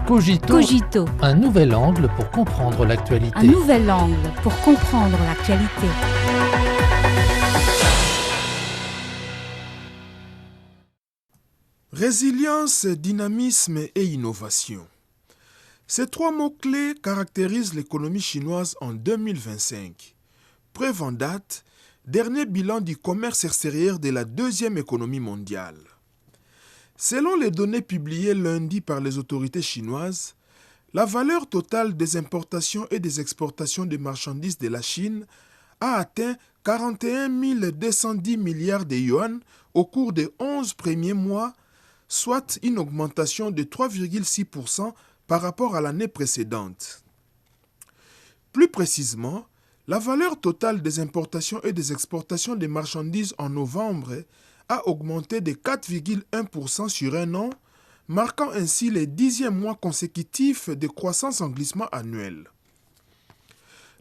Cogito, Cogito, un nouvel angle pour comprendre l'actualité. un nouvel angle pour comprendre l'actualité. Résilience, dynamisme et innovation. Ces trois mots-clés caractérisent l'économie chinoise en 2025. Preuve en date, dernier bilan du commerce extérieur de la deuxième économie mondiale. Selon les données publiées lundi par les autorités chinoises, la valeur totale des importations et des exportations de marchandises de la Chine a atteint 41 210 milliards de yuan au cours des 11 premiers mois, soit une augmentation de 3,6% par rapport à l'année précédente. Plus précisément, la valeur totale des importations et des exportations de marchandises en novembre a augmenté de 4,1% sur un an, marquant ainsi le 10e mois consécutif de croissance en glissement annuel.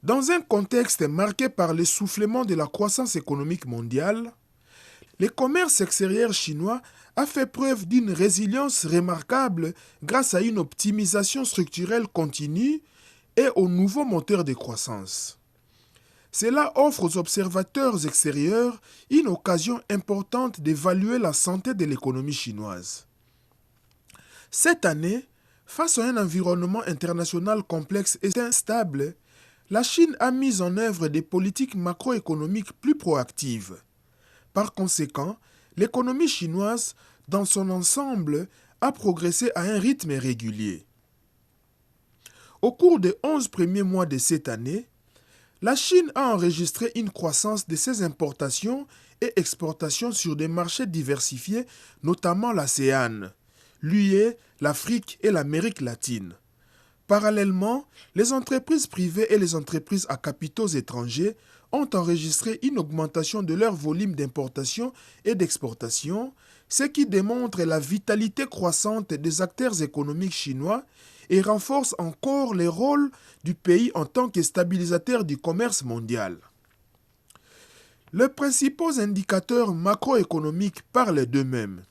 Dans un contexte marqué par l'essoufflement de la croissance économique mondiale, le commerce extérieur chinois a fait preuve d'une résilience remarquable grâce à une optimisation structurelle continue et aux nouveaux moteurs de croissance. Cela offre aux observateurs extérieurs une occasion importante d'évaluer la santé de l'économie chinoise. Cette année, face à un environnement international complexe et instable, la Chine a mis en œuvre des politiques macroéconomiques plus proactives. Par conséquent, l'économie chinoise, dans son ensemble, a progressé à un rythme régulier. Au cours des 11 premiers mois de cette année, la Chine a enregistré une croissance de ses importations et exportations sur des marchés diversifiés, notamment l'ASEAN, l'UE, l'Afrique et l'Amérique latine. Parallèlement, les entreprises privées et les entreprises à capitaux étrangers ont enregistré une augmentation de leur volume d'importation et d'exportation, ce qui démontre la vitalité croissante des acteurs économiques chinois et renforce encore le rôle du pays en tant que stabilisateur du commerce mondial. Les principaux indicateurs macroéconomiques parlent d'eux-mêmes.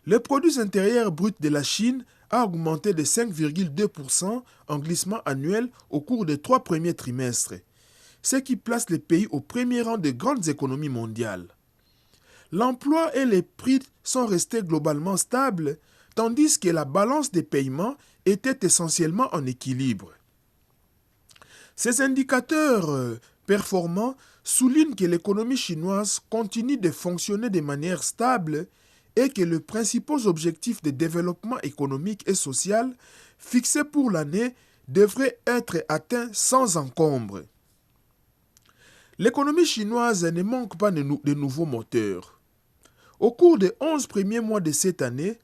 Le produit intérieur brut de la Chine a augmenté de 5,2% en glissement annuel au cours des 3 premiers trimestres, ce qui place le pays au premier rang des grandes économies mondiales. L'emploi et les prix sont restés globalement stables, tandis que la balance des paiements était essentiellement en équilibre. Ces indicateurs performants soulignent que l'économie chinoise continue de fonctionner de manière stable et que les principaux objectifs de développement économique et social fixés pour l'année devraient être atteints sans encombre. L'économie chinoise ne manque pas de nouveaux moteurs. Au cours des 11 premiers mois de cette année,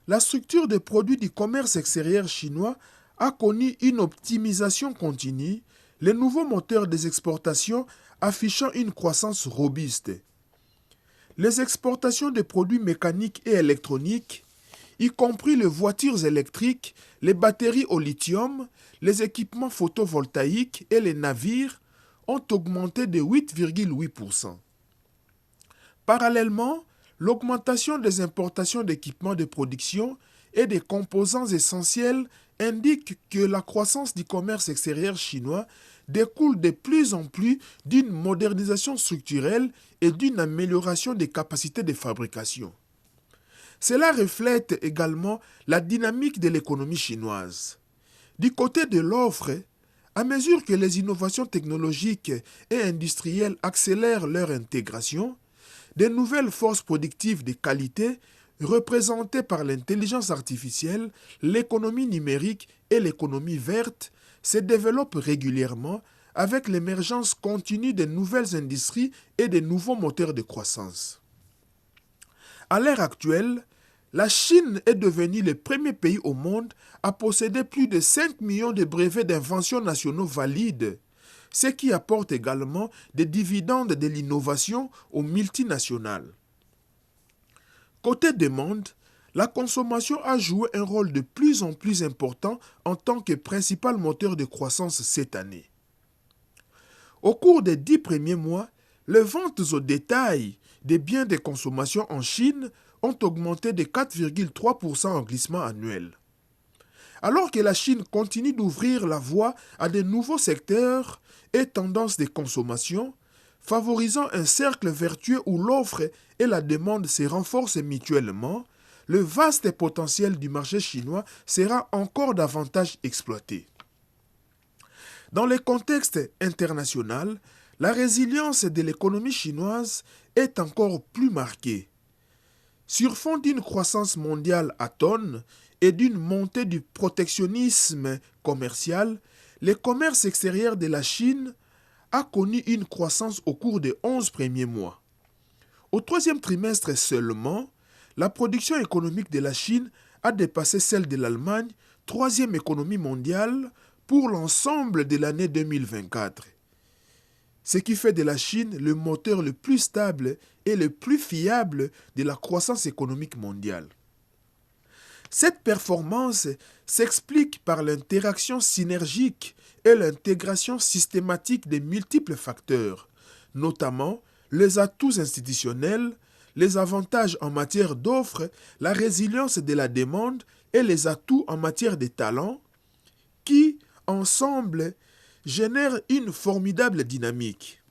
la structure des produits du commerce extérieur chinois a connu une optimisation continue, les nouveaux moteurs des exportations affichant une croissance robuste. Les exportations de produits mécaniques et électroniques, y compris les voitures électriques, les batteries au lithium, les équipements photovoltaïques et les navires, ont augmenté de 8,8%. Parallèlement, l'augmentation des importations d'équipements de production et des composants essentiels indique que la croissance du commerce extérieur chinois découle de plus en plus d'une modernisation structurelle et d'une amélioration des capacités de fabrication. Cela reflète également la dynamique de l'économie chinoise. Du côté de l'offre, à mesure que les innovations technologiques et industrielles accélèrent leur intégration, de nouvelles forces productives de qualité, représentées par l'intelligence artificielle, l'économie numérique et l'économie verte, se développent régulièrement avec l'émergence continue de nouvelles industries et de nouveaux moteurs de croissance. À l'heure actuelle, la Chine est devenue le premier pays au monde à posséder plus de 5 millions de brevets d'invention nationaux valides, ce qui apporte également des dividendes de l'innovation aux multinationales. Côté demande, la consommation a joué un rôle de plus en plus important en tant que principal moteur de croissance cette année. Au cours des 10 premiers mois, les ventes au détail des biens de consommation en Chine ont augmenté de 4,3% en glissement annuel. Alors que la Chine continue d'ouvrir la voie à de nouveaux secteurs et tendances de consommation, favorisant un cercle vertueux où l'offre et la demande se renforcent mutuellement, le vaste potentiel du marché chinois sera encore davantage exploité. Dans le contexte international, la résilience de l'économie chinoise est encore plus marquée. Sur fond d'une croissance mondiale atone et d'une montée du protectionnisme commercial, le commerce extérieur de la Chine a connu une croissance au cours des 11 premiers mois. Au troisième trimestre seulement, la production économique de la Chine a dépassé celle de l'Allemagne, troisième économie mondiale, pour l'ensemble de l'année 2024. Ce qui fait de la Chine le moteur le plus stable et le plus fiable de la croissance économique mondiale. Cette performance s'explique par l'interaction synergique et l'intégration systématique des multiples facteurs, notamment les atouts institutionnels, les avantages en matière d'offres, la résilience de la demande et les atouts en matière de talents, qui, ensemble, génèrent une formidable dynamique.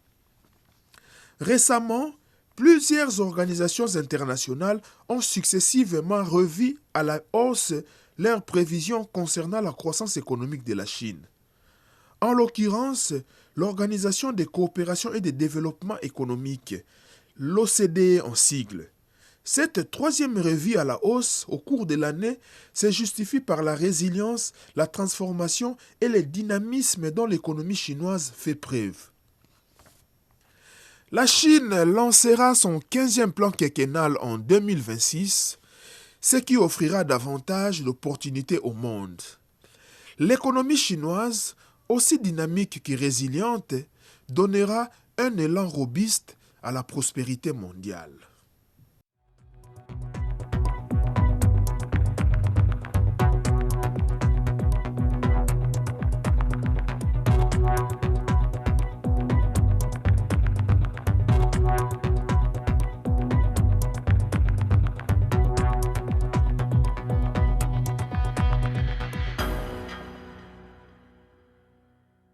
Récemment, plusieurs organisations internationales ont successivement revu à la hausse leurs prévisions concernant la croissance économique de la Chine. En l'occurrence, l'Organisation de coopération et de développement économique, l'OCDE en sigle. Cette troisième revue à la hausse au cours de l'année se justifie par la résilience, la transformation et le dynamisme dont l'économie chinoise fait preuve. La Chine lancera son 15e plan quinquennal en 2026, ce qui offrira davantage d'opportunités au monde. L'économie chinoise, aussi dynamique que résiliente, donnera un élan robuste à la prospérité mondiale.